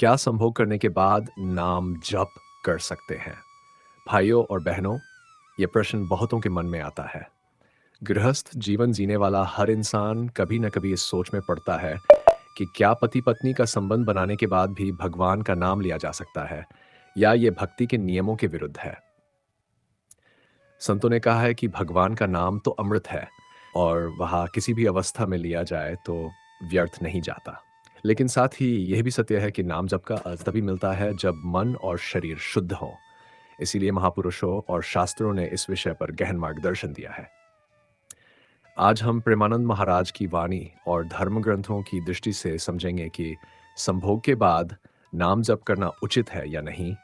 क्या संभोग करने के बाद नाम जप कर सकते हैं? भाइयों और बहनों, ये प्रश्न बहुतों के मन में आता है। गृहस्थ जीवन जीने वाला हर इंसान कभी न कभी इस सोच में पड़ता है कि क्या पति-पत्नी का संबंध बनाने के बाद भी भगवान का नाम लिया जा सकता है या ये भक्ति के नियमों के विरुद्ध है? संतों ने कहा है कि भगवान का नाम तो अमृत है और वह किसी भी अवस्था में लिया जाए तो व्यर्थ नहीं जाता। लेकिन साथ ही यह भी सत्य है कि नाम जप का अर्थ तभी मिलता है जब मन और शरीर शुद्ध हों। इसीलिए महापुरुषों और शास्त्रों ने इस विषय पर गहन मार्गदर्शन दिया है। आज हम प्रेमानंद महाराज की वाणी और धर्म ग्रंथों की दृष्टि से समझेंगे कि संभोग के बाद नाम जप करना उचित है या नहीं।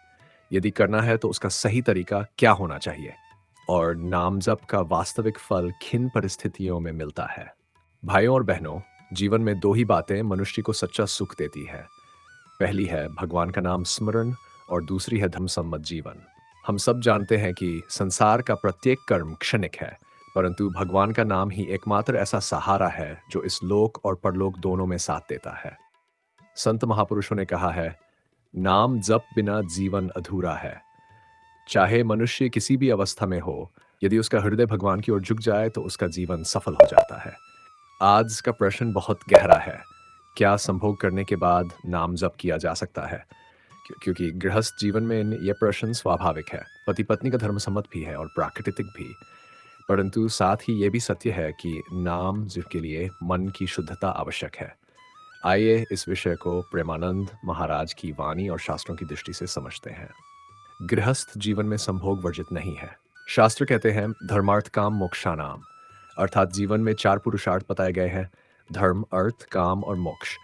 यदि करना है तो उसका सही तरीका क्या होना चाहिए और नाम जप का वास्तविक फल किन परिस्थितियों में मिलता है। भाइयों और बहनों, जीवन में दो ही बातें मनुष्य को सच्चा सुख देती है। पहली है भगवान का नाम स्मरण और दूसरी है धर्म सम्मत जीवन। हम सब जानते हैं कि संसार का प्रत्येक कर्म क्षणिक है, परंतु भगवान का नाम ही एकमात्र ऐसा सहारा है जो इस लोक और परलोक दोनों में साथ देता है। संत महापुरुषों ने कहा है, नाम जप बिना जीवन अधूरा है। चाहे मनुष्य किसी भी अवस्था में हो, यदि उसका हृदय भगवान की ओर झुक जाए तो उसका जीवन सफल हो जाता है। आज का प्रश्न बहुत गहरा है। क्या संभोग करने के बाद नाम जप किया जा सकता है? क्योंकि गृहस्थ जीवन में ये प्रश्न स्वाभाविक है। पति पत्नी का धर्म सम्मत भी है और प्राकृतिक भी। परंतु साथ ही ये भी सत्य है कि नाम जप के लिए मन की शुद्धता आवश्यक है। आइए इस विषय को प्रेमानंद महाराज की वाणी और शास्त्रों की दृष्टि से समझते हैं। गृहस्थ जीवन में संभोग वर्जित नहीं है। शास्त्र कहते हैं धर्मार्थ काम मोक्षानाम, अर्थात जीवन में चार पुरुषार्थ बताए गए हैं: धर्म, अर्थ, काम और मोक्ष।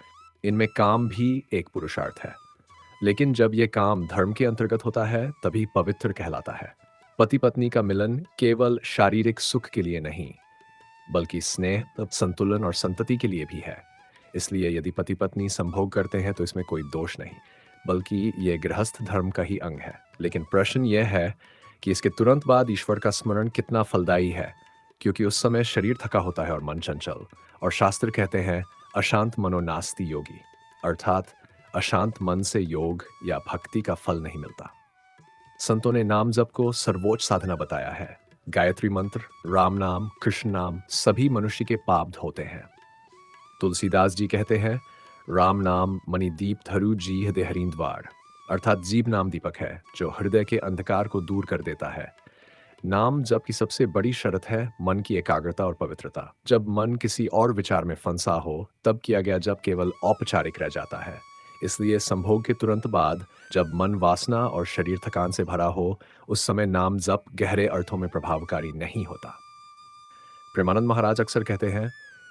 इनमें काम भी एक पुरुषार्थ है, लेकिन जब यह काम धर्म के अंतर्गत होता है तभी पवित्र कहलाता है। पति पत्नी का मिलन केवल शारीरिक सुख के लिए नहीं, बल्कि स्नेह, संतुलन और संतति के लिए भी है। इसलिए यदि पति पत्नी संभोग करते हैं तो इसमें कोई दोष नहीं, बल्कि ये गृहस्थ धर्म का ही अंग है। लेकिन प्रश्न यह है कि इसके तुरंत बाद ईश्वर का स्मरण कितना फलदायी है, क्योंकि उस समय शरीर थका होता है और मन चंचल। और शास्त्र कहते हैं अशांत मनो नास्ति योगी, अर्थात अशांत मन से योग या भक्ति का फल नहीं मिलता। संतों ने नाम जप को सर्वोच्च साधना बताया है। गायत्री मंत्र, राम नाम, कृष्ण नाम सभी मनुष्य के पाप धोते हैं। तुलसीदास जी कहते हैं राम नाम मणिदीप धरु जी हृदय हरिंद्वार, अर्थात जीव नाम दीपक है जो हृदय के अंधकार को दूर कर देता है। नाम जप की सबसे बड़ी शर्त है मन की एकाग्रता और पवित्रता। जब मन किसी और विचार में फंसा हो तब किया गया जप केवल औपचारिक रह जाता है। इसलिए संभोग के तुरंत बाद जब मन वासना और शरीर थकान से भरा हो, उस समय नाम जप गहरे अर्थों में प्रभावकारी नहीं होता। प्रेमानंद महाराज अक्सर कहते हैं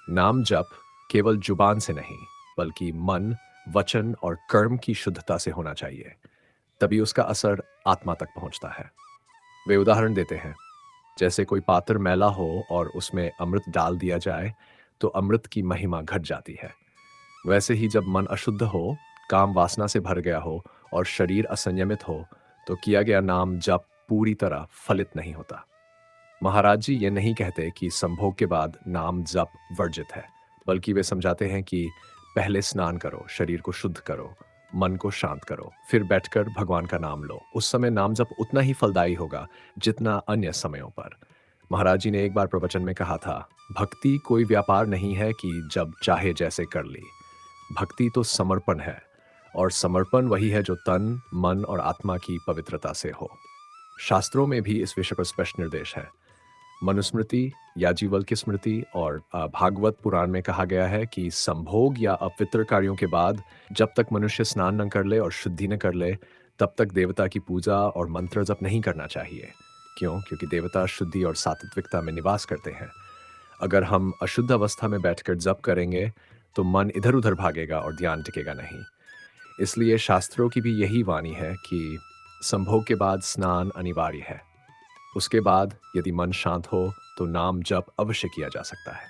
नाम जप केवल जुबान से नहीं, बल्कि मन, वचन और कर्म की शुद्धता से होना चाहिए, तभी उसका असर आत्मा तक पहुंचता है। वे उदाहरण देते हैं, जैसे कोई पात्र मैला हो और उसमें अमृत डाल दिया जाए तो अमृत की महिमा घट जाती है। वैसे ही जब मन अशुद्ध हो, काम वासना से भर गया हो और शरीर असंयमित हो, तो किया गया नाम जप पूरी तरह फलित नहीं होता। महाराज जी ये नहीं कहते कि संभोग के बाद नाम जप वर्जित है, बल्कि वे समझाते हैं कि पहले स्नान करो, शरीर को शुद्ध करो, मन को शांत करो, फिर बैठकर भगवान का नाम लो। उस समय नाम जप उतना ही फलदायी होगा जितना अन्य समयों पर। महाराज जी ने एक बार प्रवचन में कहा था, भक्ति कोई व्यापार नहीं है कि जब चाहे जैसे कर ली। भक्ति तो समर्पण है, और समर्पण वही है जो तन, मन और आत्मा की पवित्रता से हो। शास्त्रों में भी इस विषय पर स्पष्ट निर्देश है। मनुस्मृति, याजीवल की स्मृति और भागवत पुराण में कहा गया है कि संभोग या अपवित्र कार्यों के बाद जब तक मनुष्य स्नान न कर ले और शुद्धि न कर ले, तब तक देवता की पूजा और मंत्र जप नहीं करना चाहिए। क्यों? क्योंकि देवता शुद्धि और सात्विकता में निवास करते हैं। अगर हम अशुद्ध अवस्था में बैठकर जप करेंगे तो मन इधर उधर भागेगा और ध्यान टिकेगा नहीं। इसलिए शास्त्रों की भी यही वाणी है कि संभोग के बाद स्नान अनिवार्य है। उसके बाद यदि मन शांत हो तो नाम जप अवश्य किया जा सकता है।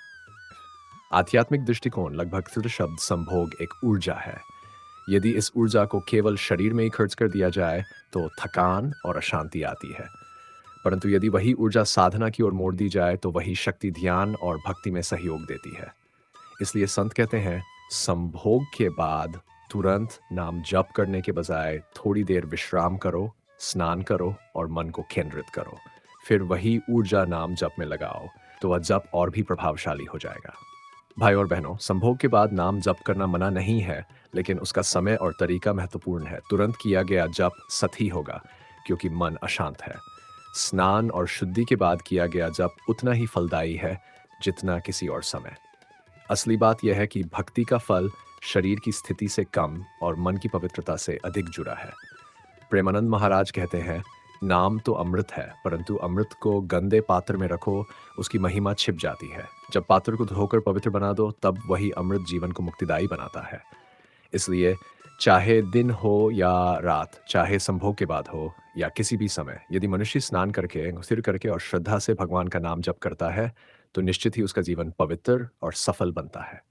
आध्यात्मिक दृष्टिकोण लगभग सिद्ध शब्द संभोग एक ऊर्जा है। यदि इस ऊर्जा को केवल शरीर में ही खर्च कर दिया जाए तो थकान और अशांति आती है, परंतु यदि वही ऊर्जा साधना की ओर मोड़ दी जाए तो वही शक्ति ध्यान और भक्ति में सहयोग देती है। इसलिए संत कहते हैं संभोग के बाद तुरंत नाम जप करने के बजाय थोड़ी देर विश्राम करो, स्नान करो और मन को केंद्रित करो। फिर वही ऊर्जा नाम जप में लगाओ, तो वह जप और भी प्रभावशाली हो जाएगा। भाई और बहनों, संभोग के बाद नाम जप करना मना नहीं है, लेकिन उसका समय और तरीका महत्वपूर्ण है। तुरंत किया गया जप सही होगा, क्योंकि मन अशांत है। स्नान और शुद्धि के बाद किया गया जप उतना ही फलदायी है, जितना किसी और समय। असली बात यह है कि भक्ति का फल शरीर की स्थिति से कम और मन की पवित्रता से अधिक जुड़ा है। प्रेमानंद महाराज कहते हैं, नाम तो अमृत है, परंतु अमृत को गंदे पात्र में रखो, उसकी महिमा छिप जाती है। जब पात्र को धोकर पवित्र बना दो, तब वही अमृत जीवन को मुक्तिदायी बनाता है। इसलिए चाहे दिन हो या रात, चाहे संभोग के बाद हो या किसी भी समय, यदि मनुष्य स्नान करके, स्थिर करके और श्रद्धा से भगवान का नाम जप करता है, तो निश्चित ही उसका जीवन पवित्र और सफल बनता है।